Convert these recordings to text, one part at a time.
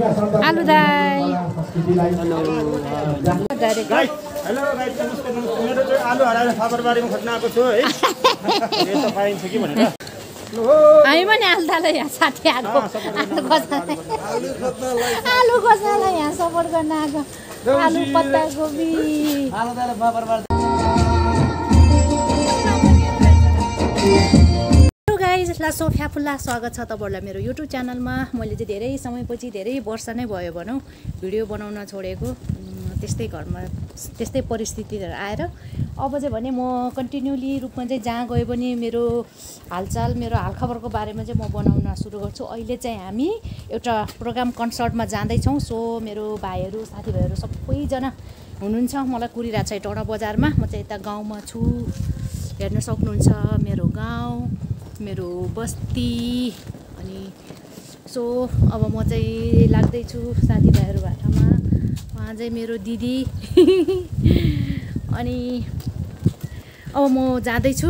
आलु दाई hello guys नमस्कार मेरो चाहिँ आलु हराएर फापरबारीमा खोज्न आएको छु है यस्तो पाइन्छ कि भनेर हामी पनि आलु दालाई यहाँ साथी आएको आलु खोज्नलाई यहाँ सपोर्ट गर्न आएको आलु पत्ता गोबी आलु दालाई फापरबारी सोफिया फुल्ला स्वागत छ तपाईहरुलाई मेरो युट्युब च्यानलमा। मैले चाहिँ धेरै समयपछि धेरै वर्ष नै भयो भनौं भिडियो बनाउन छोडेको, त्यस्तै घरमा त्यस्तै परिस्थितिहरु आएर अब चाहिँ भने म कन्टिन्युली रूपमा चाहिँ जहाँ गए पनि मेरो हालचाल मेरो हालखबरको बारेमा चाहिँ म बनाउन सुरु गर्छु। अहिले चाहिँ हामी एउटा प्रोग्राम कन्सर्टमा जाँदै छौं। सो मेरो भाइहरु साथीभाइहरु सबैजना हुनुहुन्छ, मलाई कुरिरहेको छ टौडा बजारमा। म चाहिँ यता गाउँमा छु, हेर्न सक्नुहुन्छ मेरो गाउँ मेरो बस्ती। अनि सो अब म चाहिँ लाग्दैछु साथीभाइहरु भाटामा, उहाँ चाहिँ मेरो दिदी अनि अब म जाँदैछु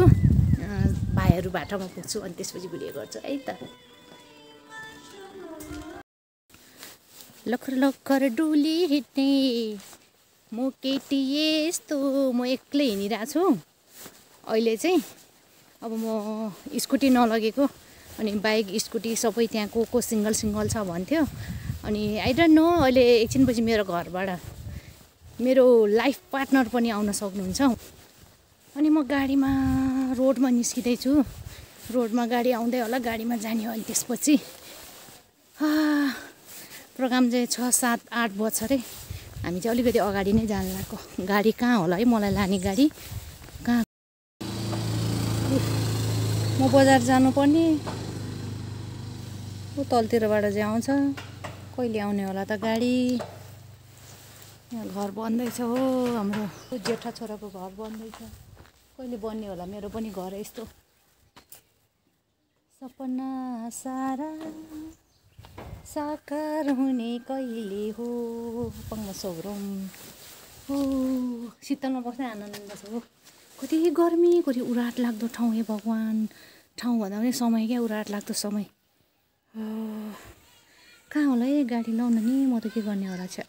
भाइहरु भाटामा पुग्छु अनि त्यसपछि भिडियो गर्छु है त। लखर लखर डुली हिट्ने म केटी यस्तो म एक्लै हिँडिरहेको छु अहिले चाहिँ। अब म स्कुटी नलगेको अनि बाइक स्कुटी सबै त्यहाँ को सिंगल सिंगल छ भन्थ्यो। अनि आई डोन्ट नो अहिले एकछिनपछि मेरो घरबाट मेरो लाइफ पार्टनर पनि आउन सक्नुहुन्छ। अनि म गाडीमा रोडमा निस्किँदै छु, रोडमा गाडी आउँदै होला, गाडीमा जाने हो। अनि त्यसपछि प्रोग्राम चाहिँ 6, 7, 8 बज्छ रे। हामी चाहिँ अलिकति अगाडि नै जान लागेको। गाडी कहाँ होला है मलाई लाने गाडी कहाँ? म बजार जानुपर्ने, ऊ तलतिरबाट चाहिँ आउँछ, कहिले आउने होला त गाडी? यहाँ घर बन्दैछ हो, हाम्रो जेठा छोराको घर बन्दैछ, कहिले बन्ने होला मेरो पनि घर यस्तो। सपना सारा साकार हुने कहिले हो पङ्ग सोब्रम हो। शीतलमा बस्ने आनन्द छ हो। कति गर्मी, कति उराट लाग्दो ठाउँ हे भगवान्। ठाउँ भन्दा पनि समय क्या, उराट लाग्दो समय। कहाँ होला है गाडी लाउन नि? म त के गर्ने होला छ।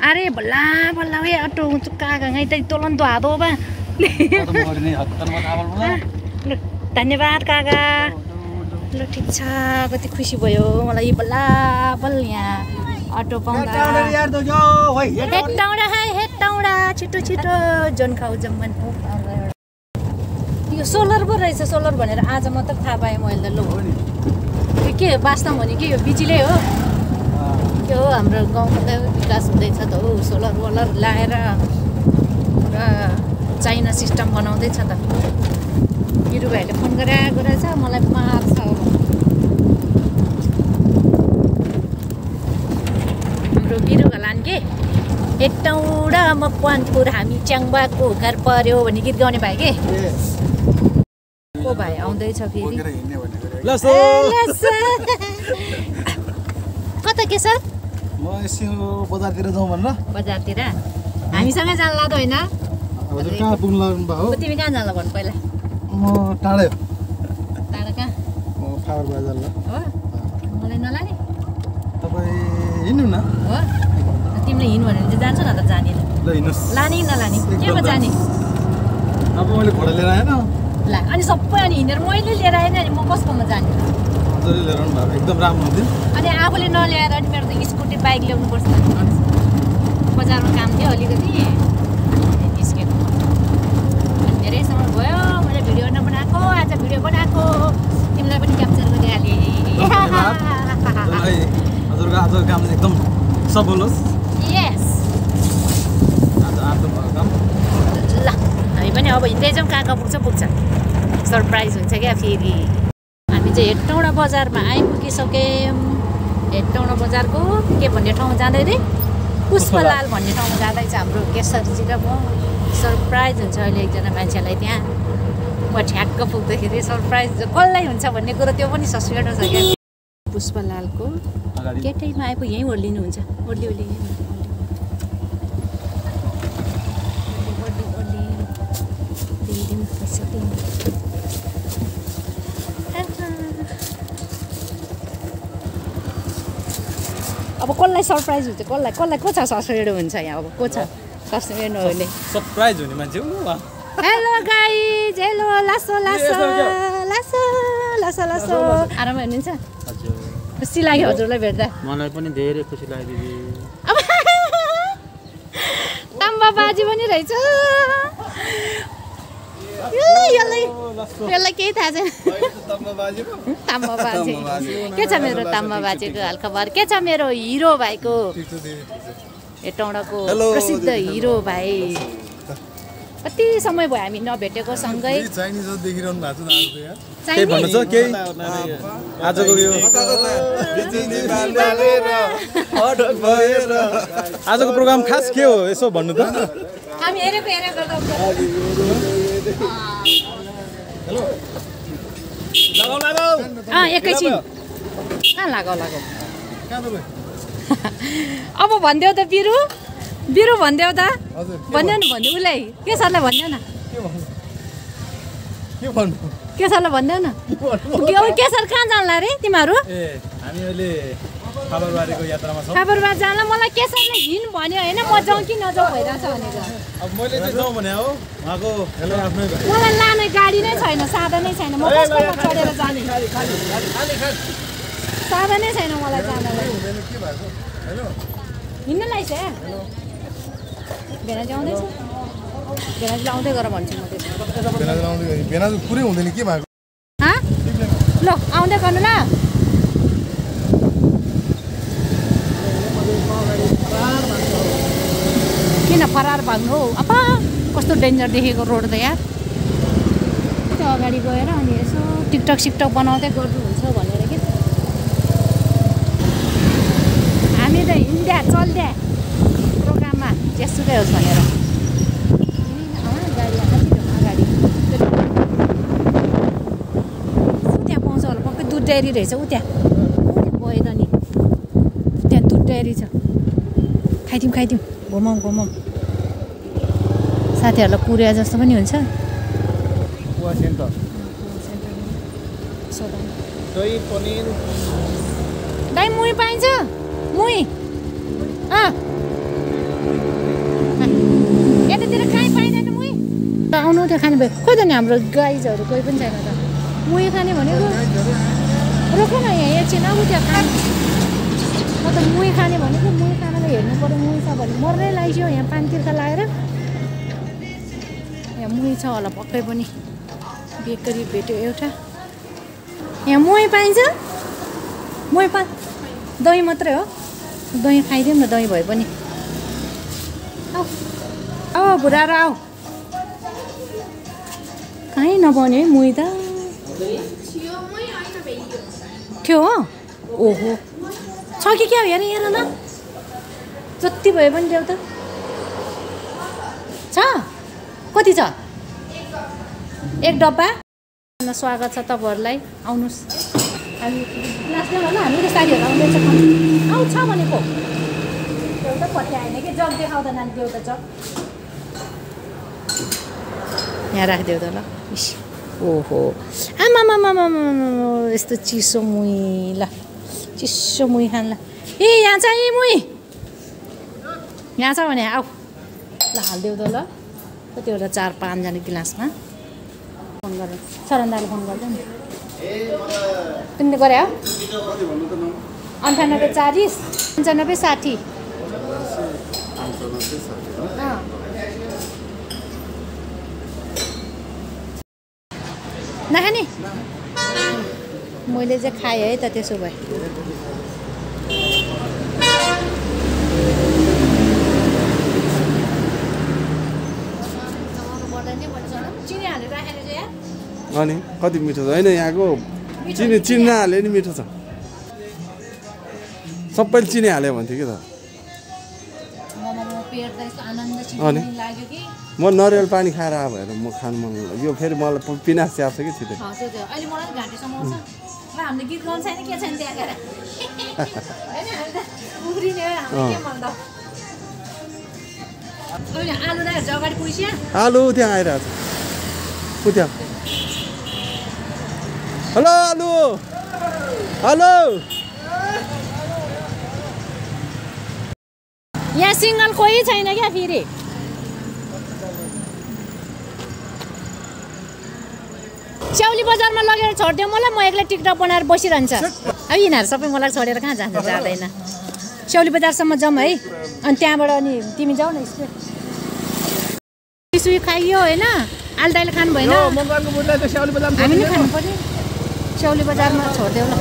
अरे बल्ला बल्ला वे अटो चुक्का गई त तोलन तो हादो बा। धन्यवाद काका। ल ठिक छ, कति खुसी भयो मलाई बल्ला बल यहाँ अटो पाउँदा। हेटौडा है हेटौडा, छिटो छिटो जन खाऊ जम्मन। यो सोलर पो रहेछ, सोलर भनेर आज मात्र थाहा पाएँ मैले। लो यो के वास्तव भने के यो बिजुली हो? के हो हाम्रो गाउँको त विकास हुँदैछ त हो, सोलर वलर लाएर पुरा चाइना सिस्टम बनाउँदैछ त। बिरु भाइले फोन गराएको रहेछ, मलाई मार्छ। हाम्रो बिरु घलान के हेटौडा मकवानपुर हामी च्याङबाको घर पर्यो भन्ने गीत गाउने भाइ के को भाइ आउँदैछ फेरि। कता के सर? म यसो बजारतिर जाउँ भनेर। बजारतिर हामीसँगै जान लाग्दो होइन? हजुर कहाँ पुग्नु लाग्नु भयो? तिमी कहाँ जान भन्नु पहिला? म टाढा टाढा कहाँ? म फावर बजार ल। हो मलाई नलाने तपाईँ हिँड्नु न। हो तिमीले हिँड्नु भने चाहिँ जान्छु न त। जाने ल हिँड्नुहोस्। लाने कि नलाने केमा जाने? अब मैले घोडा लिएर आएन ला अनि सबै अनि हिँडेर मैले लिएर आएन अनि म कसकोमा जाने? हजुरले लिएर आउनु भएको एकदम राम्रो हुन्थ्यो। अनि आफूले नल्याएर अनि मेरो त स्कुटी बाइक ल्याउनुपर्छ। बजारमा काम थियो अलिकति निस्केको। धेरै समय भयो मैले भिडियो नबनाएको, आज भिडियो बनाएको, तिमीलाई पनि क्याप्चर गरिहालेँ। हजुरको आजको काम एकदम सफल होस्। यस आज आफ्नो भएको काम। ल हामी पनि अब हिँड्दै जाउँ, कहाँ कहाँ पुग्छ सरप्राइज हुन्छ क्या फेरि। हामी चाहिँ हेटौडा बजारमा आइपुगिसक्यौँ। हेटौडा बजारको के भन्ने ठाउँमा जाँदै रे? पुष्पलाल भन्ने ठाउँमा जाँदैछ हाम्रो केशरजी र म। सरप्राइज हुन्छ अहिले एकजना मान्छेलाई त्यहाँ। म ठ्याक्क पुग्दाखेरि सरप्राइज कसलाई हुन्छ भन्ने कुरो त्यो पनि सस्पेन्ड छ क्या। पुष्पलालको केटैमा आइपुग्यो, यहीँ ओर्लिनुहुन्छ। ओर्ली ओर्ली अब कसलाई सरप्राइज हुन्छ कसलाई को छ सस्पेन्ड हुन्छ यहाँ अब को छ सस्पेन्ड हुने सरप्राइज हुने मान्छे हेलो गाइज हेलो लासो आरामै हुनुहुन्छ खुसी लाग्यो हजुरलाई भेट्दा मलाई पनि धेरै खुसी लाग्यो दिदी ताम्बा बाजी पनि रहेछ यसलाई केही थाहा छैन ताम्बा बाजी के छ मेरो ताम्बा बाजीको हालखबर के छ मेरो हिरो भाइको हेटौँडाको प्रसिद्ध हिरो भाइ कति समय भयो हामी नभेटेको सँगै आजको प्रोग्राम खास के हो यसो भन्नु त हामी हेरेको एकैछिन कहाँ लगाऊ अब भनिदेऊ त बिरु भनिदेऊ त भन्देऊ न उसलाई के सरलाई भन्देऊ न के सरलाई भन्देऊ न के सर कहाँ जान्ला रे तिमीहरू हामी अहिले खबरबारीको यात्रामा छौँ खबरबार जान्ला मलाई के सरले हिँड भन्यो होइन म जाउँ कि नजाउँ भइरहेछ भनेको अब मैले चाहिँ जाउँ भने हो उहाँको आफ्नै मलाई लाने गाडी नै छैन साधन नै छैन म कसमा चढेर जाने साधन नै छैन मलाई जानलाई हिँड्न लाइछ भेनाजी आउँदैछ भेनाजीले आउँदै गर भन्छु म भेनाजु पुरै हुँदैन के भएको ल आउँदै गर्नु ल किन फरार भाग्नु हौ अब कस्तो डेन्जर देखेको रोड त यार त्यो अगाडि गएर अनि यसो टिकटक बनाउँदै गर्नुहुन्छ भनेर के हामी त हिँड्दा चल्द्या प्रोग्राममा जेसुकै होस् भनेर गाडी अगाडि त्यहाँ पाउँछ होला पक्कै दुध डेरी रहेछ ऊ त्यहाँ गयो त नि त्यहाँ दुध डेरी छ खाइदिउँ घुमाउँ साथीहरूलाई पुर्या जस्तो पनि हुन्छ दाइ मुही पाइन्छ मुही यतातिर कहीँ पाइँदैन मुही आउनु त्यो खाने भयो खोइ त नि हाम्रो गाइजहरू कोही पनि छैन त मुही खाने भनेको रोक न यहाँ एकछिन अब त्यहाँ खाने म त मुही खाने भनेको मुही खानालाई हेर्नु पऱ्यो मुही छ भने मर्नै लाग्यो यहाँ पानी तिर्खा लगाएर यहाँ मुही छ होला पक्कै पनि बेकरी भेट्यो एउटा यहाँ मुही पाइन्छ मुही दही मात्रै हो दही खाइदिउँ न दही भए पनि आऊ बुढा र आऊ कहीँ नपाउने है मुही त थियो हो ओहो छ कि क्या हेर न जति भयो पनि देऊ त छ कति छ एक डब्बा स्वागत छ तपाईँहरूलाई आउनुहोस् हामी क्लास देऊ होला हाम्रो साथीहरू आउँदैछ आउँछ भनेको एउटा पत्याएन कि जग देखाउँदा नानी देऊ त जग यहाँ राखिदेऊ त ल ओहो आमामामा यस्तो चिसो मुही ल चिसो मुही खान ल ए यहाँ छ यी मुही यहाँ छ भने आऊ ल हालिदेऊ त ल कतिवटा 4-5जना गिलासमा फोन गरेर सरन्दाले फोन गर्दा नि तिमीले गरे हो 9840 9560 नखाने मैले चाहिँ खाएँ है त त्यसो भए अनि कति मिठो छ होइन यहाँको चिनी नहाले नि मिठो छ सबैले चिनी हाल्यो भन्थ्यो कि त अनि म नरिवल पानी खाएर आयो भएर म खानु मन यो फेरि मलाई पिनास स्याहार्छ कि छिटै आलु त्यहाँ आइरहेको छ ऊ त्यहाँ हेलो आलु हेलो यहाँ सिङ्गल कोही छैन क्या फेरि स्याउली बजारमा लगेर छोडिदियो मलाई म एक्लै टिकटक बनाएर बसिरहन्छ अब यिनीहरू सबै मलाई छोडेर कहाँ जान्छ जाँदैन स्याउली बजारसम्म जाउँ है अनि त्यहाँबाट अनि तिमी जाऊ न सुई खाइयो होइन आलु दाइले खानु भएन हामी नै खानु पर्यो स्याउली बजारमा छोडिदेऊ ल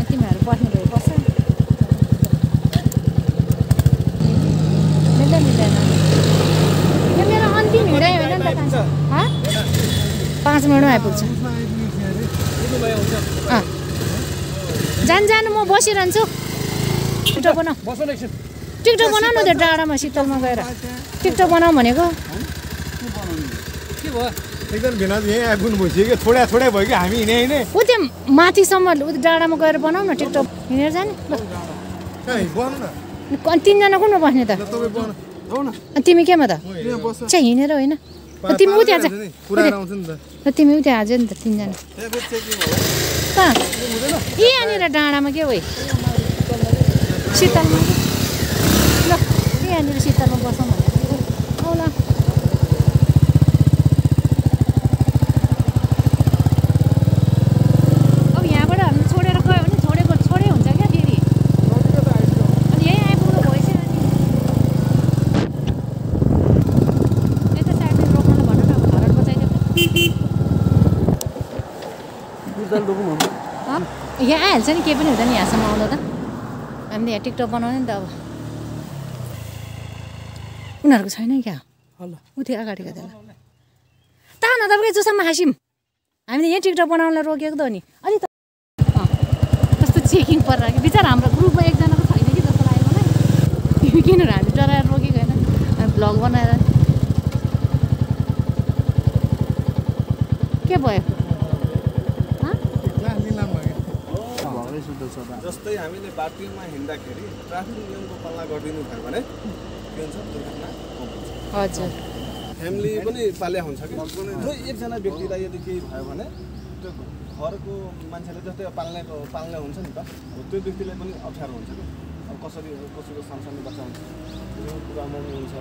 तिमीहरू बस्ने भए बस्छ मिल्दैन यो मेरो अन्तिम हिँडाइ होइन नि त 5 मिनटमा आइपुग्छ जानु म बसिरहन्छु टिकटक बनाऊ न त्यो डाँडामा शीतलमा गएर टिकटक बनाऊ भनेको एकदम भिना यहीँ आइपुग्नु भइसक्यो कि थोडा भयो कि हामी हिँडे ऊ त्यो माथिसम्म ऊ डाँडामा गएर बनाऊ न टिकटक हिँडेर जाने अनि 3 जना कुन बस्ने त तिमी केमा त चाहिँ हिँडेर होइन तिमी उ त्यहाँ तिमी उ त्यहाँ आज नि त 3 जना कहाँ यहाँनिर डाँडामा के हो शीतलमा ल यहाँनिर शीतलमा बसौँ भनेको औला अब यहाँबाट हामी छोडेर गयो भने छोडे हुन्छ क्या फेरि अनि यहीँ आइपुग्नु भएछ अनि यता साइडमा रोक्नु भन न हरन बजाइदियो यहाँ आइहाल्छ नि केही पनि हुँदैन यहाँसम्म आउँदा त हामीले यहाँ टिकटक बनाउने नि त अब उनीहरूको छैन क्या उ थियो अगाडिको त्यसलाई ता न तपाईँको जोसम्म हाँस्यौँ हामीले यहाँ टिकटक बनाउनलाई रोकेको त हो नि अलि त कस्तो चेकिङ परेर कि बिचार हाम्रो ग्रुपमा एकजनाको छैन कि जस्तो लाग्यो मलाई किन हामी डराएर रोकेको होइन हामी भ्लग बनाएर के भयो जस्तै हामीले बाटोमा हिँड्दाखेरि ट्राफिक नियमको पालना गरिदिनु भयो भने के हुन्छ दुर्घटना कम हुन्छ हजुर फ्यामिली पनि पाल्या हुन्छ कि एकजना व्यक्तिलाई यदि केही भयो भने त्यो घरको मान्छेले जस्तै पाल्ने हुन्छ नि त त्यो व्यक्तिलाई पनि अप्ठ्यारो हुन्छ कि अब कसैको सानसानो बच्चा हुन्छ बुवा मम्मी हुन्छ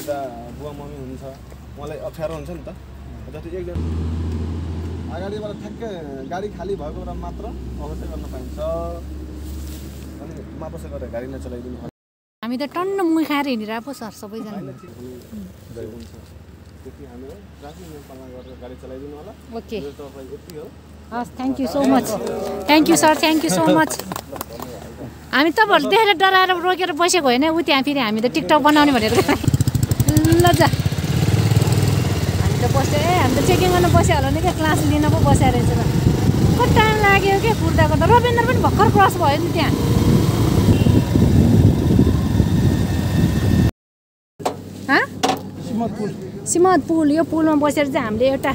यता बुवा मम्मी हुन्छ उहाँलाई अप्ठ्यारो हुन्छ नि त जस्तै एकजना अगाडिबाट ठ्याक्कै गाडी खाली भएको बेला मात्र अवश्य गर्न पाइन्छ अनि मापसे गरेर गाडी नचलाइदिनु हामी त टन्न मुही खाएर हिँडिरहेको पो सर सबैजना ओके हस् thank you so much thank you sir thank you so much हामी तपाईँहरू देखेर डराएर रोकेर बसेको होइन ऊ त्यहाँ फेरि हामी त टिकटक बनाउने भनेर ल जा हामी त बस्यो हामी त चेकिङ गर्न बस्यो होला नि क्या क्लास लिन पो बस्या रहेछ त कति टाइम लाग्यो क्या कुर्दाको त रविन्द्र पनि भर्खर क्रस भयो नि त्यहाँ सिमत पुल यो पुलमा बसेर चाहिँ हामीले एउटा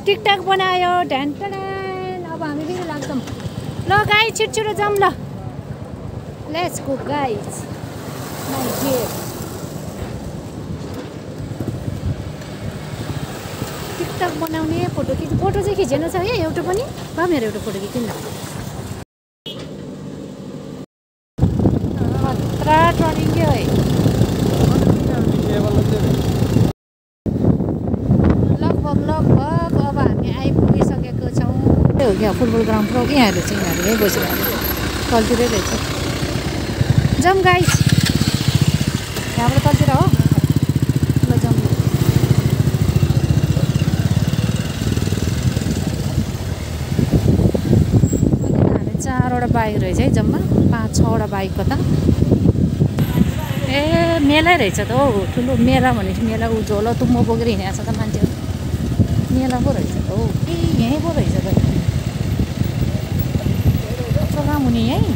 टिकटक बनायो ढ्यान अब हामी फेरि लाग्छौँ ल गाई छिटो जाऊँ ल लेट्स गो गाइज टिकटक बनाउने फोटो चाहिँ खिचेन छ है एउटा पनि बा मेरो एउटा फोटो खिचिन् न ट्रनिङ के है लगभग अब हामी आइपुगिसकेको छौँ हो क्या फुटबल ग्राउन्ड पुरा यहाँहरू चाहिँ यहाँहरू यहीँ बसिरहेको तलतिरै रहेछ जाऊँ गाइस यहाँबाट तलतिर हो ल जाऊँ हामी 4वटा बाइक रहेछ है जम्मा 5-6वटा बाइकको त ए मेलै रहेछ त हौ ठुलो मेला भनेपछि मेला उज्वलो तुम्बो बोकेर हिँडेको छ त मान्छेहरू मेला पो रहेछ त हौ ए यहीँ पो रहेछ त प्रोग्राम हुने यहीँ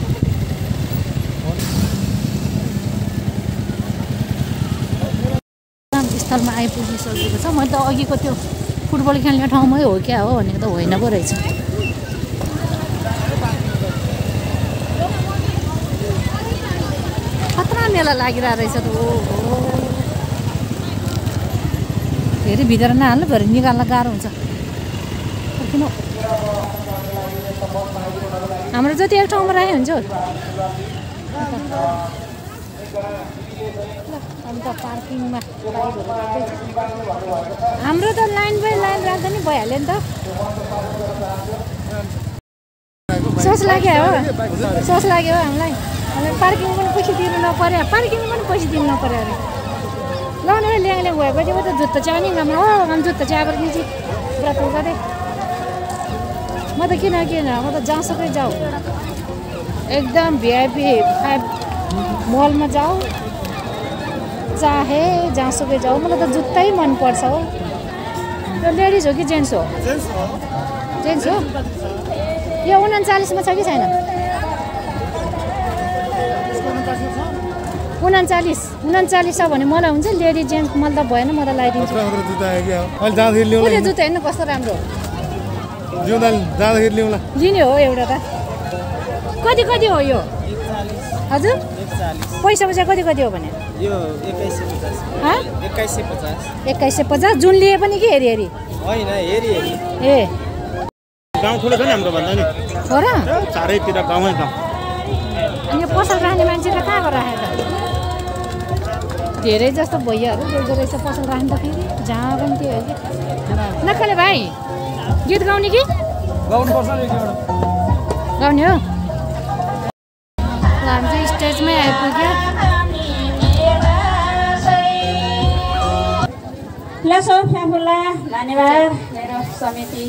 स्थलमा आइपुगिसकेको छ मैले त अघिको त्यो फुटबल खेल्ने ठाउँमै हो क्या हो भनेको त होइन पो रहेछ खतरा मेला लागिरहेको रहेछ त हो धेरै भित्र नहाल्नु भरे निकाल्न गाह्रो हुन्छ किन हाम्रो जति एक ठाउँमा राखे हुन्छ अन्त पार्किङमा हाम्रो त लाइन बाई लाइन राख्दा नि भइहाल्यो नि त सोच लाग्यो हो हामीलाई पार्किङ पनि पैसा दिनु नपर्यो पार्किङ पनि पैसा दिनु नपर्यो अरे लाउने ल्याङ भएपछि म त जुत्ता च्याउ नि गाउँमा हो हम जुत्ता च्याएर निची व्रत गरेँ म त किन म त जहाँसुकै जाऊ एकदम भिआइपी 5 मलमा जाऊ चाहे जहाँसुकै जाऊ मलाई त जुत्तै मनपर्छ हो त्यो लेडिज हो कि जेन्ट्स हो जेन्ट्स हो यो 39मा छ कि छैन 39 छ भने मलाई हुन्छ लेडी जेन्ट्स मलाई त भएन म त लगाइदिन्छु जुत्ता हेर्नु कस्तो राम्रो लिने हो एउटा त कति हो यो हजुर पैसा कति हो भने यो 2150 जुन लिए पनि कि हेरी होइन हेरी ए गाउँ ठुलो छ नि हाम्रो भन्दा नि हो र चारैतिर गाउँै गाउँ अनि यो पसल राख्ने मान्छे त कहाँ राखे त धेरै जस्तो भैयाहरू देख्दो रहेछ पसल राख्नु त फेरि जहाँ पनि त्यो हो कि नक्कले भाइ गीत गाउने कि गाउने हो हामी चाहिँ स्टेजमै आइपुग्यो धन्यवाद मेरो समिति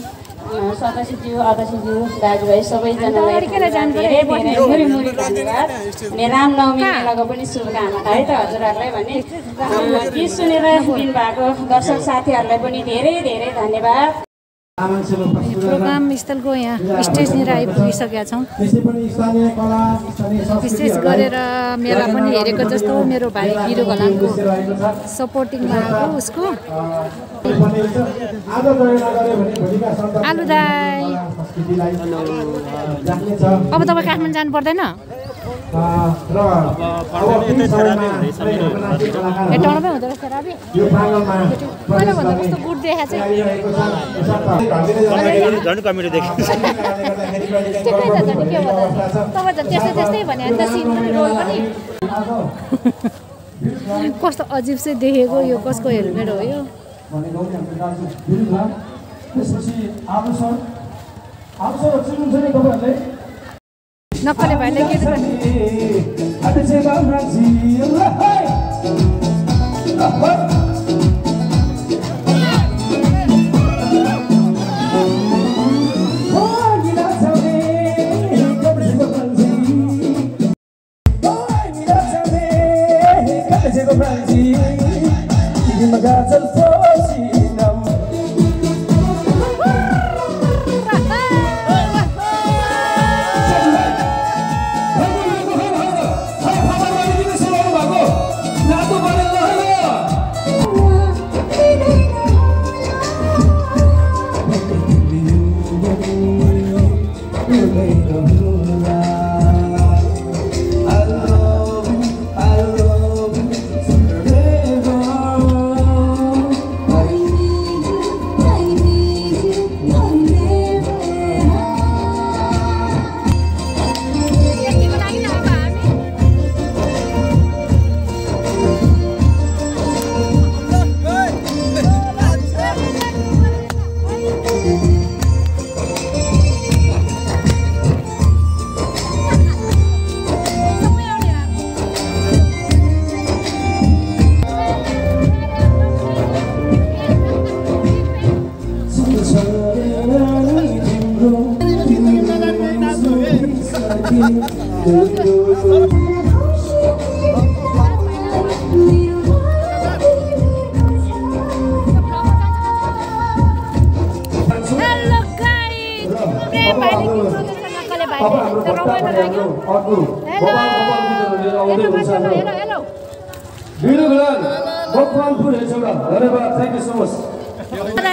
सदस्यज्यू अध्यक्षज्यू दाजुभाइ सबैजनालाई धेरै मुरी धन्यवाद अनि रामनवमी मेलाको पनि शुभकामना है त हजुरहरूलाई भने गीत सुनेर दिनुभएको दर्शक साथीहरूलाई पनि धेरै धन्यवाद प्रोग्राम स्थलको यहाँ स्टेजनिर आइपुगिसकेका छौँ विशेष गरेर मेला पनि हेरेको जस्तो मेरो भाइ गिरो घलाङको सपोर्टिङमा आएको उसको आलु दाई अब तपाईँ काठमाडौँ जानु पर्दैन टाउनमै हुँदो रहेछ राबी पहिलाभन्दा कस्तो गुड देखा चाहिँ झन् कमेडी देखेँ ठिकै छ झन् के भन्दा तपाईँ झन् त्यस्तै भने अन्त सिन पनि रोल पनि कस्तो अजिब चाहिँ देखेको यो कसको हेलमेट हो यो नक्कले भाइले के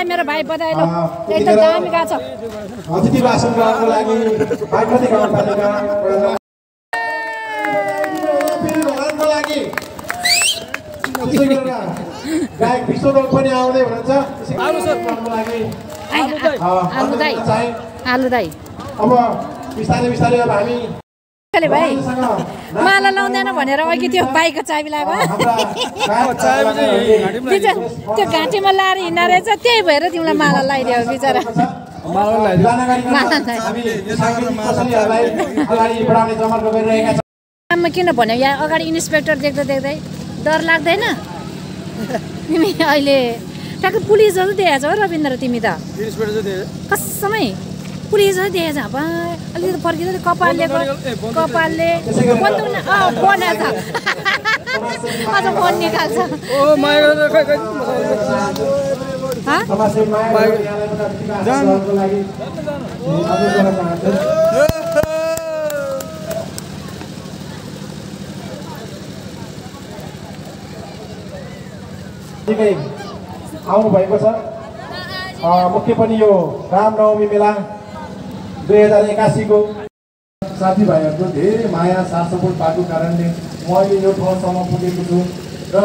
मेरो भाइ बधाई ल एकदम दामी गाछ अतिथि भाषण गर्नको लागि बागमती गाउँपालिका भगवानको लागि गायक विश्वदोल पनि आउँदै हुनुहुन्छ लागि आलु दाई आलु दाई अब बिस्तारै बिस्तारै अब हामी भाइ माला लाउँदैन भनेर अघि त्यो बाइकको चाबी लाग्यो त्यो घाँटीमा लाएर हिँड्दा रहेछ त्यही भएर तिमीलाई माला लगाइदियो बिचरा काममा किन भन्यो यहाँ अगाडि इन्सपेक्टर देख्दै देख्दै डर लाग्दैन तिमी अहिले ठ्याक्कै पुलिसहरू देखेको छौ रविन्द्र तिमी त कसमै पुलिसहरू देखेको छ अब अलिकति फर्किँदै कपालले बनाएको छ अझ फोन निकाल्छ आउनु भएको छ मुख्य पनि यो रामनवमी मेला 2081 को साथीभाइहरूको धेरै माया साथ सपोर्ट पाएको कारणले म अहिले यो ठाउँसम्म पुगेको छु र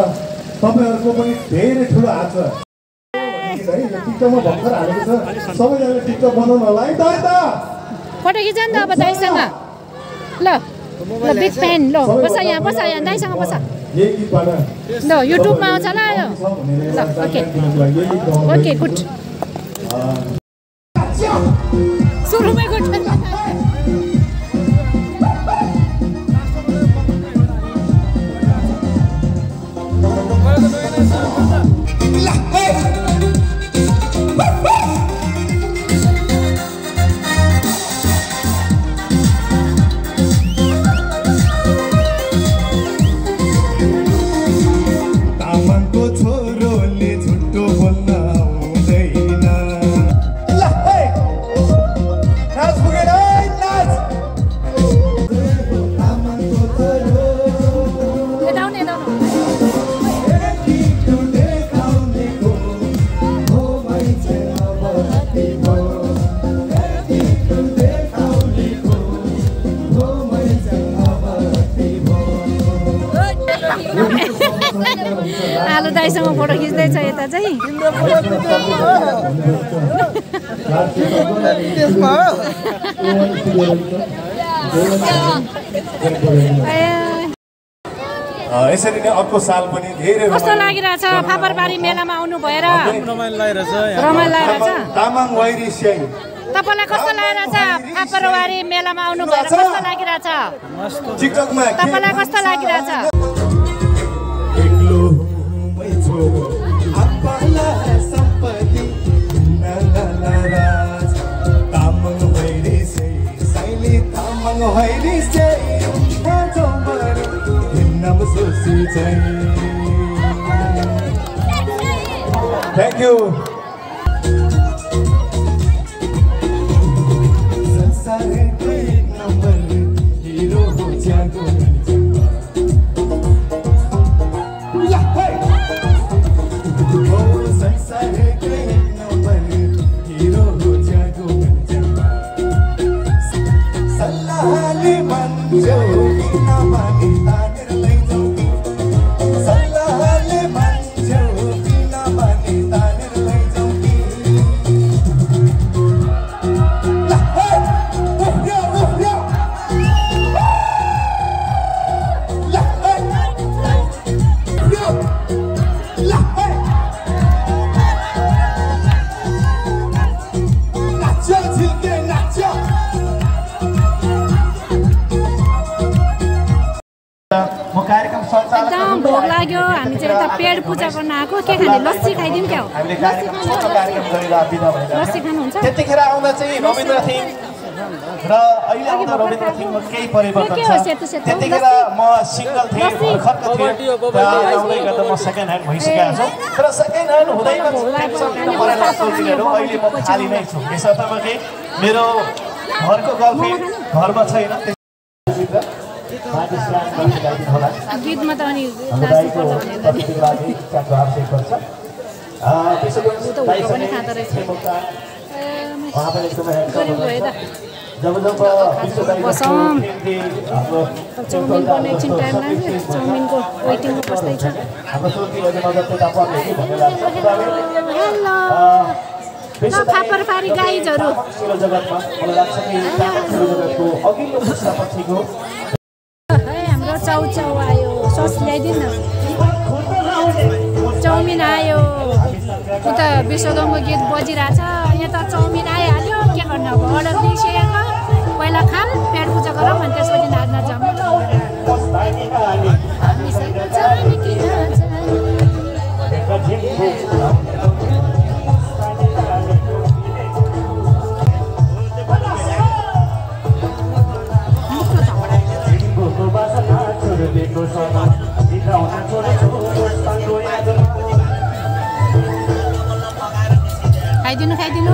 तपाईँहरूको पनि धेरै ठुलो हात छ है यो टिकटकमा भर्खर हालेको छ सबैजनाले टिकटक बनाउनु होला है त फोटो खिच नि त अब दाइसँग ल बिग फ्यान ल बस यहाँ दाइसँग बस ल युट्युबमा आउँछ ल ल ओके गुड सुरुमै गुड आलु दाइसँग फोटो खिच्दैछ यता चाहिँ यसरी नै अर्को साल पनि धेरै कस्तो लागिरहेछ फापरबारी मेलामा आउनु भएर रमाइलो लागिरहेछ तामाङ वैरी स्याङ तपाईलाई कस्तो लागिरहेछ फापरबारी मेलामा आउनु भएर कस्तो लागिरहेछ टिकटकमा तपाईलाई कस्तो लागिरहेछ Thank you. एकदम भोक लाग्यो हामी चाहिँ यता पेड पूजा गर्न आएको के खाने लस्सी खाइदिउँ क्या हो लस्सी खानुहुन्छ त्यतिखेर आउँदा चाहिँ रविन्द्र थिङ र अहिले आउँदा रविन्द्र थिङमा केही परिवर्तन छ त्यतिखेर म सिंगल थिएँ भर्खरको थिएँ आउँदै गर्दा म सेकेन्ड ह्यान्ड भइसकेको छु तर सेकेन्ड ह्यान्ड हुँदैन अहिले म खाली नै छु यसर्थ कि मेरो घरको गर्लफ्रेन्ड घरमा छैन गीतमा त अनि चाउमिनको एकछिन टाइम लाग्यो चाउमिनको वेटिङमा बस्दैछ फापरपारी गाइजहरू जगतमा मलाई लाग्छ कि जगतको अघिल्लो पुस्तापछिको हाम्रो चाउचाउ आयो सस ल्याइदिनु न चाउमिन आयो उता विश्वकर्मको गीत बजिरहेछ यहाँ त चाउमिन आइहाल्यो के गर्नु अब अर्डर दिइसकेको पहिला खाम पेट पूजा गरौँ अनि त्यसपछि नाच्न जाउँ खाइदिनु खाइदिनु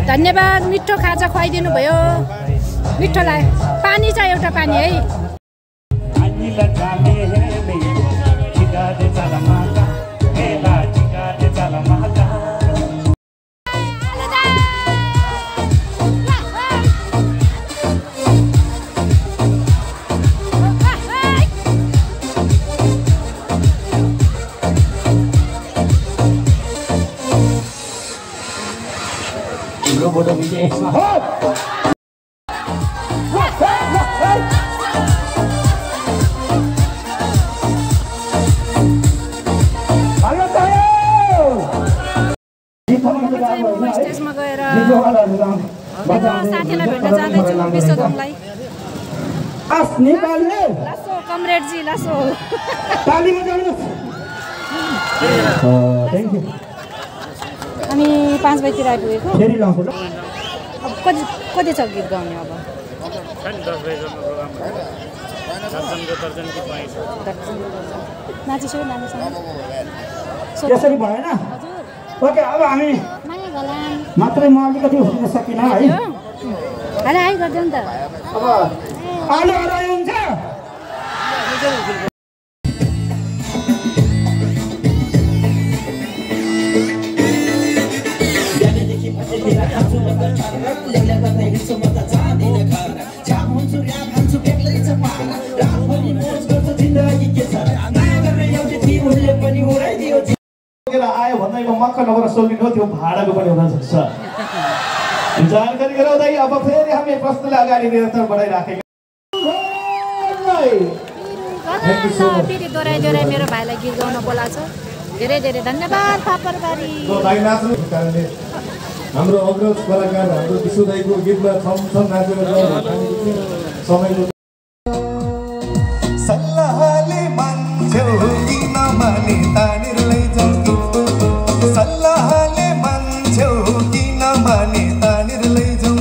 धन्यवाद मिठो खाजा खुवाइदिनु भयो मिठोलाई पानी चाहिँ एउटा पानी है स्टेजमा गएर साथीलाई भेट्न जाँदैछु विश्वकर्मलाई लासो कमरेडजी लासो हामी 5 बजीतिर आइपुगेको अब कति छ गीत गाउने अब नाचिसक्यो नानीसँग यसरी भएन ओके अब हामी मात्रै म अलिकति हुन सकिनँ है अरे आइ गरिदियो नि त अब आलु हरायो हुन्छ आयो भन्दैमा मक्क नगर सोल्किनु त्यो भाडाको पनि हुन सक्छ जानकारी गराउँदै अब फेरि हामी प्रश्नलाई अगाडि निरन्तर बढाइराखेका फेरि दोहोऱ्याइ दोहोऱ्याइ मेरो भाइलाई गीत गाउन बोलाएको छ धेरै धेरै धन्यवाद फापरबारी हाम्रो अग्रज कलाकार हाम्रो विश्वदाईको गीतमा छम नाचेर समयको सल्लाहले मान्छौ किन माने तानेर लैजाऊ सल्लाहले मान्छौ किन माने तानेर लैजाऊ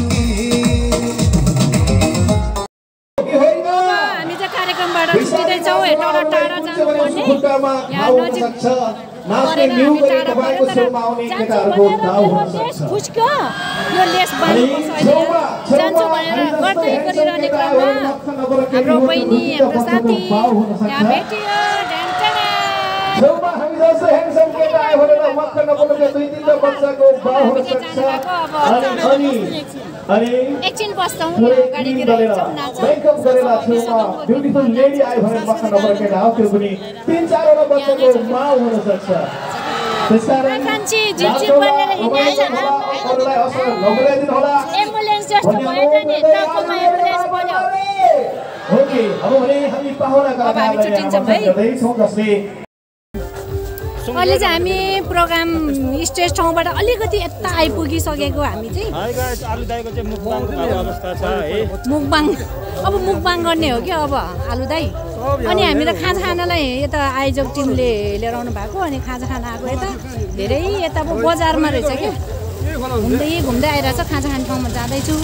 हामी चाहिँ कार्यक्रमबाट निस्किँदैछौँ टाढा टाढा जानुपर्ने यहाँ नजिक गरेर हामी टाढा पऱ्यो तर फुस्क्यो यो लेस बाँध्नुपर्छ अहिले जान्छु भनेर गर्दै गरिरहने क्रममा हाम्रो बहिनी हाम्रो साथी यहाँ भेटियो एकछिन बस्छौँ गाडीतिर ब्युटिफुल लेडी आयो भने मक्ख नपर केटा हो त्यो पनि 3-4 वटा बच्चाको माउ हुन सक्छ एम्बुलेन्स जस्तो भयो नि ट्रकमा एम्बुलेन्स बन्यो ओके अब भने हामी पाहुनाका हामी छुट्टिन्छौँ है अहिले चाहिँ हामी प्रोग्राम स्टेज ठाउँबाट अलिकति यता आइपुगिसकेको हामी चाहिँ मुखबाङ अब मुखबाङ गर्ने हो कि अब आलु दाई अनि हामी त खाजा खानालाई यता आयोजक टिमले लिएर आउनु भएको अनि खाजा खाना आएको यता धेरै यता बजारमा रहेछ कि घुम्दै घुम्दै आइरहेछ खाजा खाने ठाउँमा जाँदैछु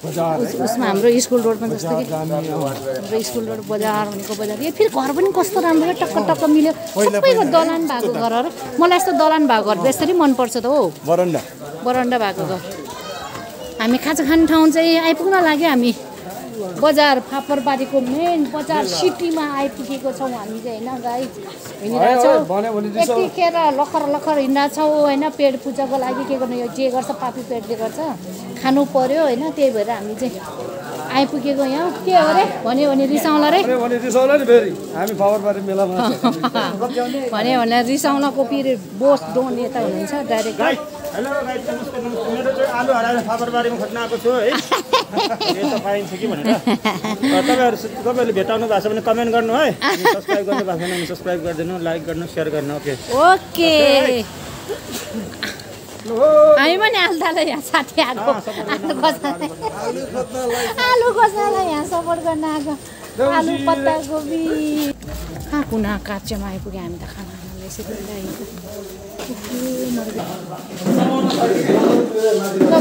उसमा हाम्रो स्कुल रोडमा जस्तो कि हाम्रो स्कुल रोड बजार भनेको बजार यो फेरि घर पनि कस्तो राम्रो टक्क टक्क मिल्यो सबैको दलान भएको घरहरू मलाई यस्तो दलान भएको घर त्यसरी मनपर्छ त हो बरन्डा भएको घर हामी खाजा खाने ठाउँ चाहिँ आइपुग्न लाग्यो हामी बजार फापरबारीको मेन बजार सिटीमा आइपुगेको छौँ हामी चाहिँ होइन गाई हिँडिरहेछौँ यतिखेर लखर लखर हिँडिरहेछौँ होइन पेट पूजाको लागि के गर्नु यो जे गर्छ पापी पेटले गर्छ खानु पर्यो होइन त्यही भएर हामी चाहिँ आइपुगेको यहाँ के हो रे भन्यो भने रिसाउला रे भने रिसाउला नि फेरि हामी फापरबारी मेलामा भन्यो भने रिसाउलाको फेरि बोस डोन यता हुनुहुन्छ डाइरेक्ट हेलो गाइस मेरो चाहिँ आलु हराएर फापरबारीमा खोज्न आएको छु है यस्तो पाइन्छ कि भनेर तपाईँहरूले भेटाउनु भएको छ भने कमेन्ट गर्नु है सब्स्क्राइब गर्नु भएको छैन भने सब्स्क्राइब गरिदिनु लाइक गर्नु सेयर गर्नु ओके हामी पनि आल्दाले यहाँ साथी आएको आलु खोज्नलाई यहाँ सपोर्ट गर्न आएको आलु पत्ता गोबी कहाँ कुना काँचोमा आइपुग्यो हामी त खाना खानालाई यसरी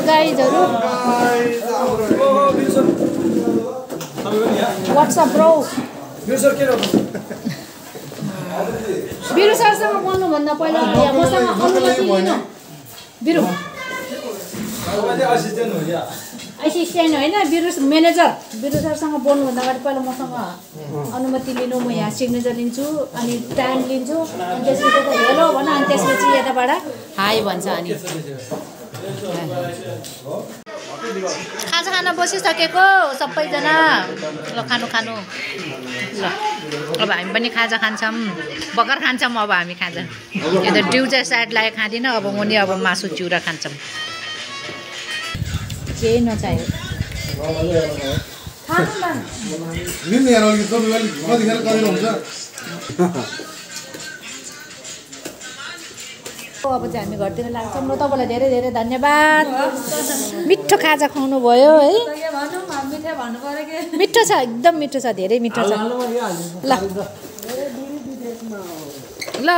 गाइजहरू वाट्सएप ब्रो बिरु सरसँग बोल्नुभन्दा पहिला मसँग अनुमति लिनु बिरु एसिस्टेन्ट होइन बिरु म्यानेजर बिरु सरसँग बोल्नुभन्दा अगाडि पहिला मसँग अनुमति लिनु म यहाँ सिग्नेचर लिन्छु अनि टाइम लिन्छु अनि त्यसपछि त हेलो भन अनि त्यसपछि यताबाट हाई भन्छ अनि खाजा खान बसिसकेको सबैजना ल खानु ल अब हामी पनि खाजा खान्छौँ बगर खान्छौँ अब हामी खाजा यो त ड्युजा साइड लागेको खाँदिनँ अब म नि अब मासु चिउरा खान्छौँ केही नचाहियो अब चाहिँ हामी घरतिर लाग्छौँ र तपाईँलाई धेरै धेरै धन्यवाद मिठो खाजा खुवाउनु भयो है मिठो छ एकदम मिठो छ धेरै मिठो छ ल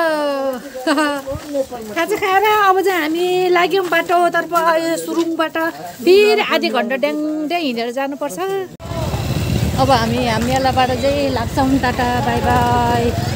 खाजा खाएर अब चाहिँ हामी लाग्यौँ बाटोतर्फ सुरुङबाट फेरि आधी घन्टा ड्याङड्याङ हिँडेर जानुपर्छ अब हामी मेलाबाट चाहिँ लाग्छौँ टाटा बाई बाई